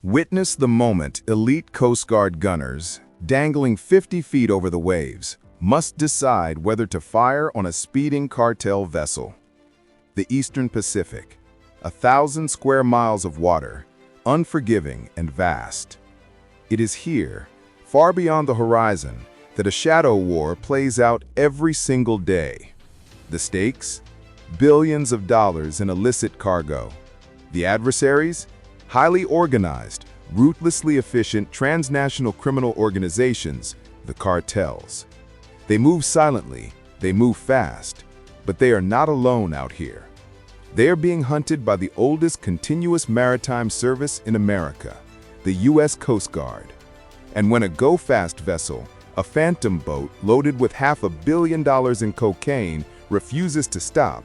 Witness the moment elite Coast Guard gunners, dangling 50 feet over the waves, must decide whether to fire on a speeding cartel vessel. The Eastern Pacific, 1,000 square miles of water, unforgiving and vast. It is here, far beyond the horizon, that a shadow war plays out every single day. The stakes? Billions of dollars in illicit cargo. The adversaries? Highly organized, ruthlessly efficient transnational criminal organizations, the cartels. They move silently, they move fast, but they are not alone out here. They are being hunted by the oldest continuous maritime service in America, the U.S. Coast Guard. And when a go-fast vessel, a phantom boat loaded with $500 million in cocaine, refuses to stop,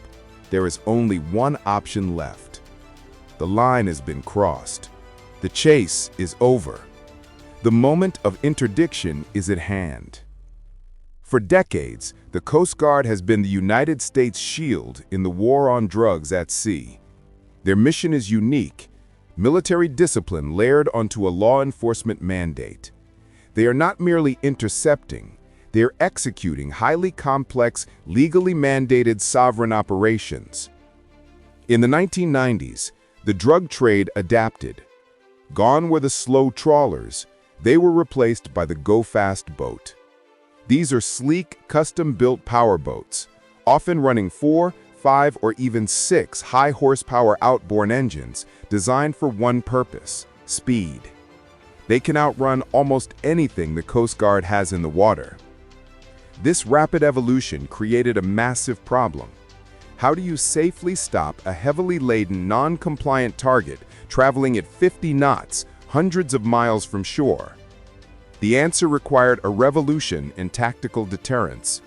there is only one option left. The line has been crossed. The chase is over. The moment of interdiction is at hand. For decades, the Coast Guard has been the United States' shield in the war on drugs at sea. Their mission is unique, military discipline layered onto a law enforcement mandate. They are not merely intercepting, they are executing highly complex, legally mandated sovereign operations. In the 1990s, the drug trade adapted. Gone were the slow trawlers. They were replaced by the go-fast boat. These are sleek, custom-built powerboats, often running 4, 5, or even 6 high-horsepower outboard engines designed for one purpose: speed. They can outrun almost anything the Coast Guard has in the water. This rapid evolution created a massive problem. How do you safely stop a heavily laden, non-compliant target traveling at 50 knots, hundreds of miles from shore? The answer required a revolution in tactical deterrence.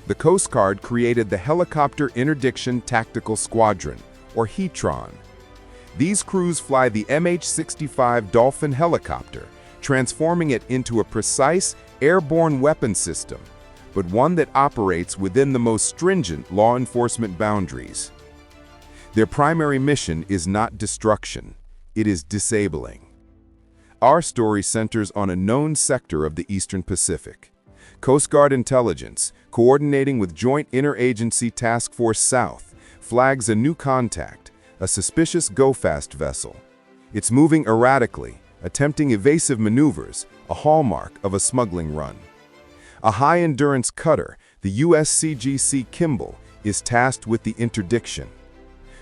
The Coast Guard created the Helicopter Interdiction Tactical Squadron, or HITRON. These crews fly the MH-65 Dolphin helicopter, transforming it into a precise airborne weapon system, but one that operates within the most stringent law enforcement boundaries. Their primary mission is not destruction, it is disabling. Our story centers on a known sector of the Eastern Pacific. Coast Guard intelligence, coordinating with Joint Interagency Task Force South, flags a new contact, a suspicious go-fast vessel. It's moving erratically, attempting evasive maneuvers, a hallmark of a smuggling run. A high-endurance cutter, the USCGC Kimball, is tasked with the interdiction.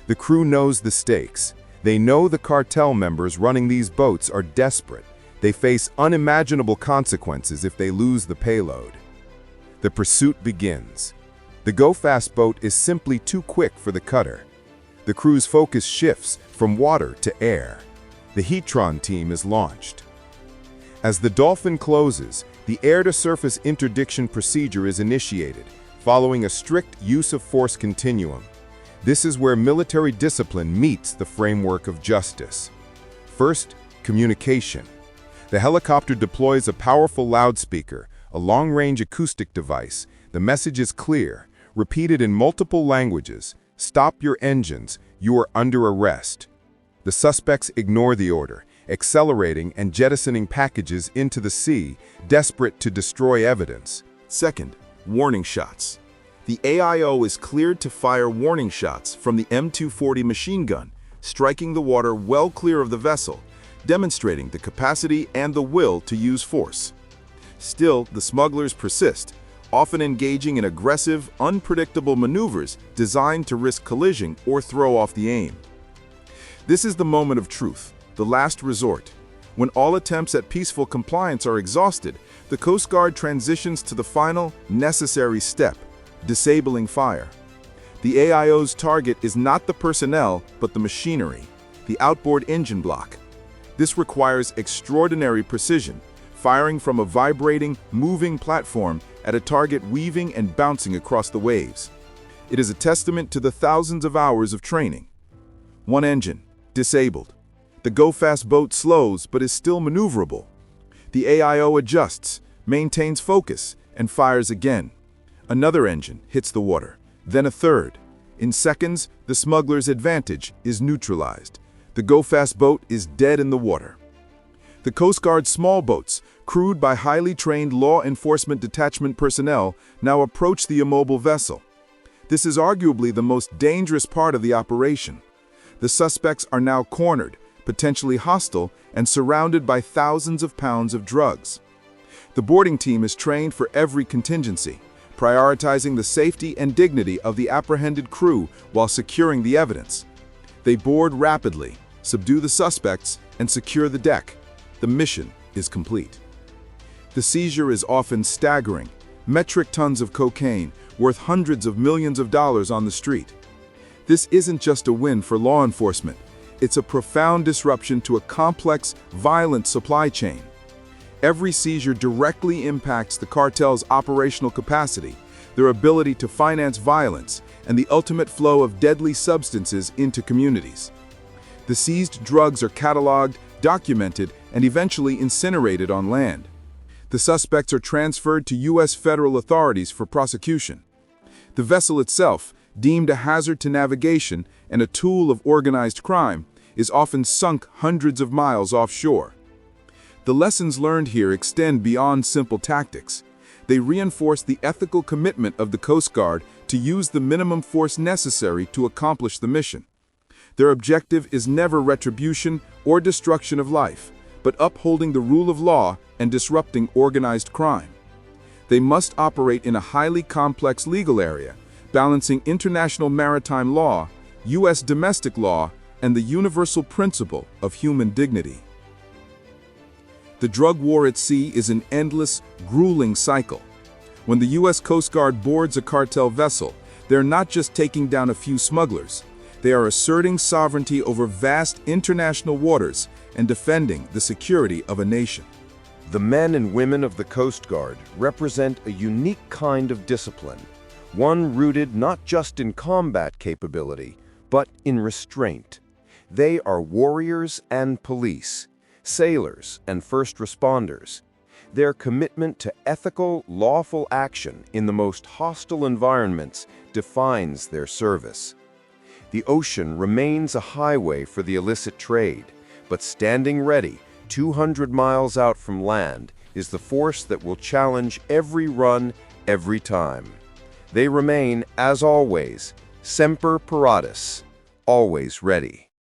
The crew knows the stakes. They know the cartel members running these boats are desperate. They face unimaginable consequences if they lose the payload. The pursuit begins. The go-fast boat is simply too quick for the cutter. The crew's focus shifts from water to air. The HITRON team is launched. As the Dolphin closes, the air-to-surface interdiction procedure is initiated, following a strict use of force continuum. This is where military discipline meets the framework of justice. First, communication. The helicopter deploys a powerful loudspeaker, a long-range acoustic device. The message is clear, repeated in multiple languages. Stop your engines, you are under arrest. The suspects ignore the order, accelerating and jettisoning packages into the sea, desperate to destroy evidence. Second, warning shots. The AIO is cleared to fire warning shots from the M240 machine gun, striking the water well clear of the vessel, demonstrating the capacity and the will to use force. Still, the smugglers persist, often engaging in aggressive, unpredictable maneuvers designed to risk collision or throw off the aim. This is the moment of truth, the last resort. When all attempts at peaceful compliance are exhausted, the Coast Guard transitions to the final, necessary step: disabling fire. The AIO's target is not the personnel, but the machinery, the outboard engine block. This requires extraordinary precision, firing from a vibrating, moving platform at a target weaving and bouncing across the waves. It is a testament to the thousands of hours of training. One engine, disabled. The go-fast boat slows but is still maneuverable. The AIO adjusts, maintains focus, and fires again. Another engine hits the water, then a third. In seconds, the smuggler's advantage is neutralized. The go-fast boat is dead in the water. The Coast Guard's small boats, crewed by highly trained law enforcement detachment personnel, now approach the immobile vessel. This is arguably the most dangerous part of the operation. The suspects are now cornered, potentially hostile, and surrounded by thousands of pounds of drugs. The boarding team is trained for every contingency, prioritizing the safety and dignity of the apprehended crew while securing the evidence. They board rapidly, subdue the suspects, and secure the deck. The mission is complete. The seizure is often staggering. Metric tons of cocaine, worth hundreds of millions of dollars on the street. This isn't just a win for law enforcement. It's a profound disruption to a complex, violent supply chain. Every seizure directly impacts the cartel's operational capacity, their ability to finance violence, and the ultimate flow of deadly substances into communities. The seized drugs are cataloged, documented, and eventually incinerated on land. The suspects are transferred to U.S. federal authorities for prosecution. The vessel itself, deemed a hazard to navigation and a tool of organized crime, is often sunk hundreds of miles offshore. The lessons learned here extend beyond simple tactics. They reinforce the ethical commitment of the Coast Guard to use the minimum force necessary to accomplish the mission. Their objective is never retribution or destruction of life, but upholding the rule of law and disrupting organized crime. They must operate in a highly complex legal area, balancing international maritime law, U.S. domestic law, and the universal principle of human dignity. The drug war at sea is an endless, grueling cycle. When the U.S. Coast Guard boards a cartel vessel, they're not just taking down a few smugglers. They are asserting sovereignty over vast international waters and defending the security of a nation. The men and women of the Coast Guard represent a unique kind of discipline, one rooted not just in combat capability, but in restraint. They are warriors and police, sailors and first responders. Their commitment to ethical, lawful action in the most hostile environments defines their service. The ocean remains a highway for the illicit trade, but standing ready 200 miles out from land is the force that will challenge every run, every time. They remain, as always, semper paratus, always ready.